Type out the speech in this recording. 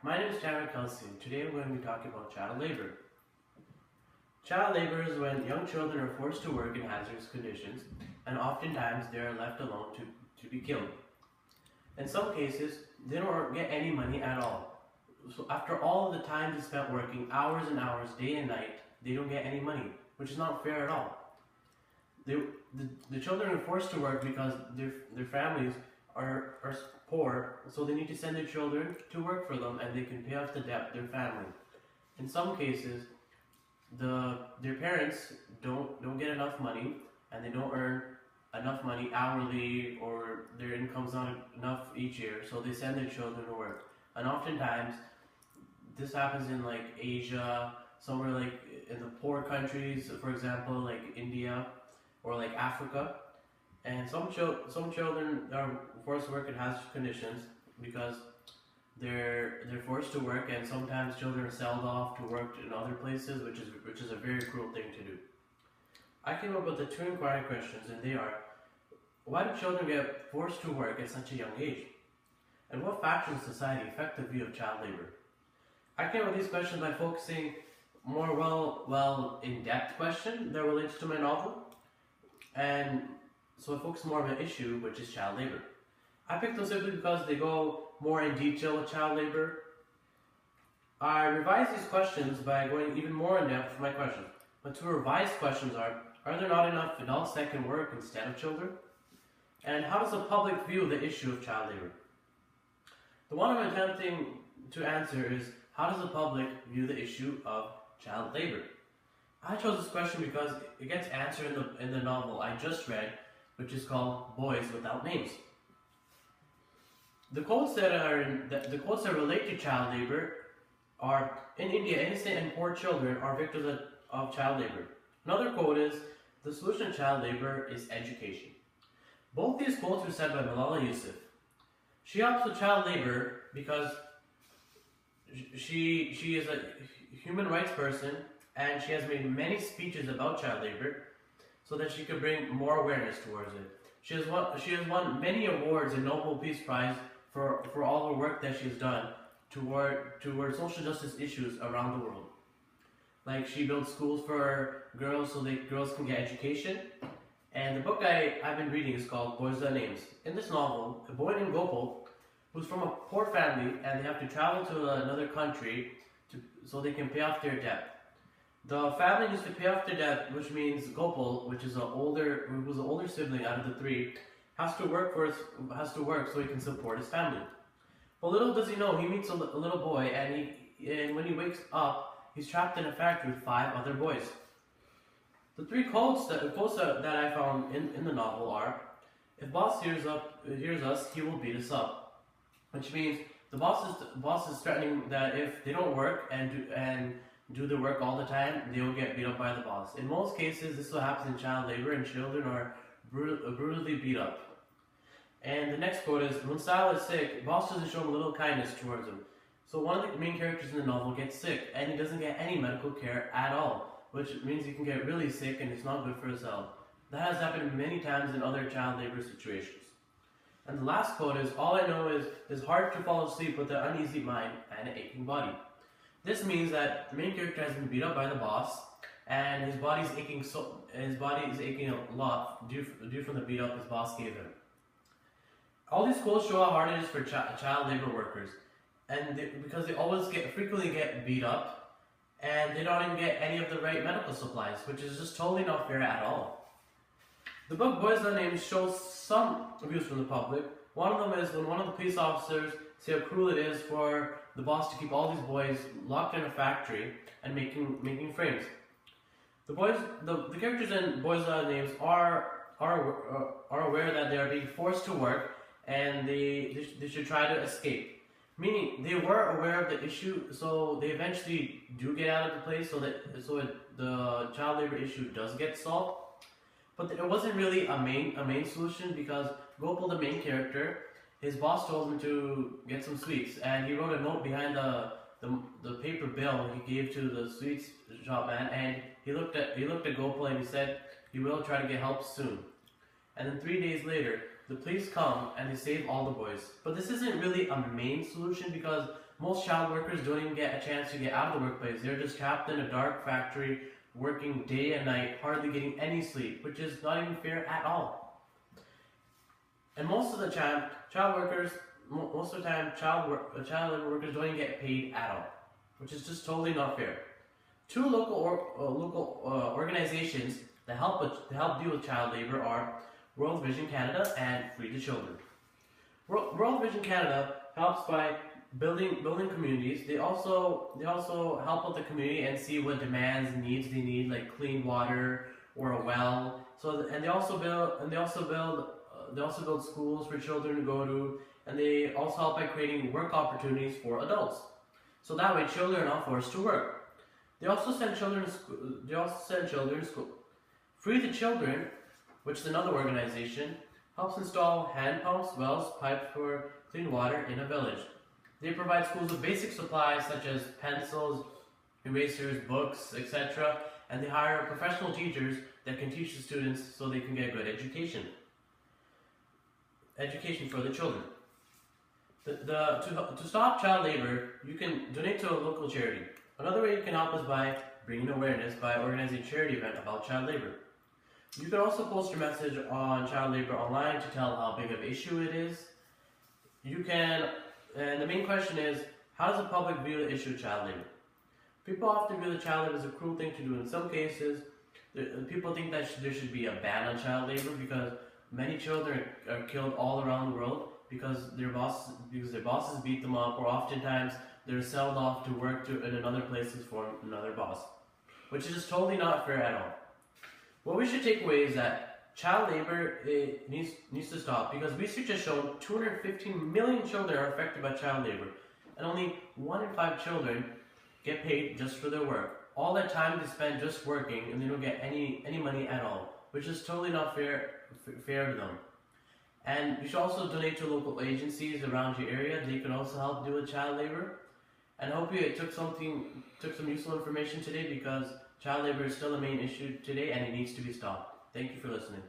My name is Jared Kelsey, and today we're going to be talking about child labor. Child labor is when young children are forced to work in hazardous conditions, and oftentimes they are left alone to be killed. In some cases, they don't get any money at all. So after all the time they spent working, hours and hours, day and night, they don't get any money, which is not fair at all. The children are forced to work because their families are poor, so they need to send their children to work for them and they can pay off the debt their family. In some cases, their parents don't get enough money and they don't earn enough money hourly, or their income's not enough each year, so they send their children to work. And oftentimes this happens in like Asia, somewhere like in the poor countries, for example like India or like Africa. And some children are forced to work in hazardous conditions because they're forced to work, and sometimes children are sold off to work in other places, which is a very cruel thing to do. I came up with the two inquiry questions, and they are: why do children get forced to work at such a young age? And what factors in society affect the view of child labor? I came up with these questions by focusing more in-depth question that relates to my novel, and so I focus more on the issue, which is child labor. I picked them simply because they go more in detail with child labor. I revised these questions by going even more in depth for my questions. My two revised questions are there not enough adults that can work instead of children? And how does the public view the issue of child labor? The one I'm attempting to answer is, how does the public view the issue of child labor? I chose this question because it gets answered in the novel I just read, which is called Boys Without Names. The quotes that relate to child labor are: in India, innocent and poor children are victims of child labor. Another quote is: the solution to child labor is education. Both these quotes were said by Malala Yousafzai. She helps with child labor because she is a human rights person, and she has made many speeches about child labor so that she could bring more awareness towards it. She has won many awards and Nobel Peace Prize for all the work that she has done toward social justice issues around the world. Like, she builds schools for girls so that girls can get education. And the book I've been reading is called Boys Without Names. In this novel, a boy named Gopal, who's from a poor family, and they have to travel to another country so they can pay off their debt. The family needs to pay off their debt, which means Gopal, who's the older sibling out of the three, has to work so he can support his family. But little does he know, he meets a little boy, and when he wakes up, he's trapped in a factory with 5 other boys. The three quotes that I found in the novel are: if boss hears us, he will beat us up. Which means the boss is threatening that if they don't work and do the work all the time, they will get beat up by the boss. In most cases, this will happen in child labor, and children are brutally beat up. And the next quote is: when Sal is sick, boss doesn't show him a little kindness towards him. So one of the main characters in the novel gets sick, and he doesn't get any medical care at all, which means he can get really sick and it's not good for his health. That has happened many times in other child labor situations. And the last quote is: all I know is it's hard to fall asleep with an uneasy mind and an aching body. This means that the main character has been beat up by the boss, and his body is aching a lot due from the beat up his boss gave him. All these quotes show how hard it is for child labor workers, and because they frequently get beat up, and they don't even get any of the right medical supplies, which is just totally not fair at all. The book Boys Without Names shows some views from the public. One of them is when one of the police officers say how cruel it is for the boss to keep all these boys locked in a factory and making frames. The characters in Boys Without Names are aware that they are being forced to work, and they should try to escape. Meaning they were aware of the issue, so they eventually do get out of the place, so the child labor issue does get solved. But it wasn't really a main solution, because Gopal, the main character, his boss told him to get some sweets, and he wrote a note behind the paper bill he gave to the sweets shop man, and he looked at Gopal and he said he will try to get help soon. And then 3 days later, the police come and they save all the boys. But this isn't really a main solution, because most child workers don't even get a chance to get out of the workplace. They're just trapped in a dark factory, working day and night, hardly getting any sleep, which is not even fair at all. And most of the time, child labor workers don't even get paid at all, which is just totally not fair. Two local organizations that help deal with child labor are World Vision Canada and Free the Children. World Vision Canada helps by building communities. They also help out the community and see what demands and needs they need, like clean water or a well. And they also build schools for children to go to, and they also help by creating work opportunities for adults. So that way, children are not forced to work. They also send children to school. Free the Children, which is another organization, helps install hand pumps, wells, pipes for clean water in a village. They provide schools with basic supplies such as pencils, erasers, books, etc. And they hire professional teachers that can teach the students so they can get good education. Education for the children. To stop child labor, you can donate to a local charity. Another way you can help is by bringing awareness by organizing a charity event about child labor. You can also post your message on child labor online to tell how big of an issue it is. And the main question is, how does the public view the issue of child labor? People often view the child labor as a cruel thing to do. In some cases, people think that there should be a ban on child labor because many children are killed all around the world because their bosses beat them up, or oftentimes they're sold off to work in another places for another boss, which is just totally not fair at all. What we should take away is that child labor needs to stop, because research has shown 215 million children are affected by child labor, and only 1 in 5 children get paid just for their work. All that time they spend just working, and they don't get any money at all, which is totally not fair to them. And you should also donate to local agencies around your area. They can also help deal with child labor. And I hope you took some useful information today, because child labor is still a main issue today and it needs to be stopped. Thank you for listening.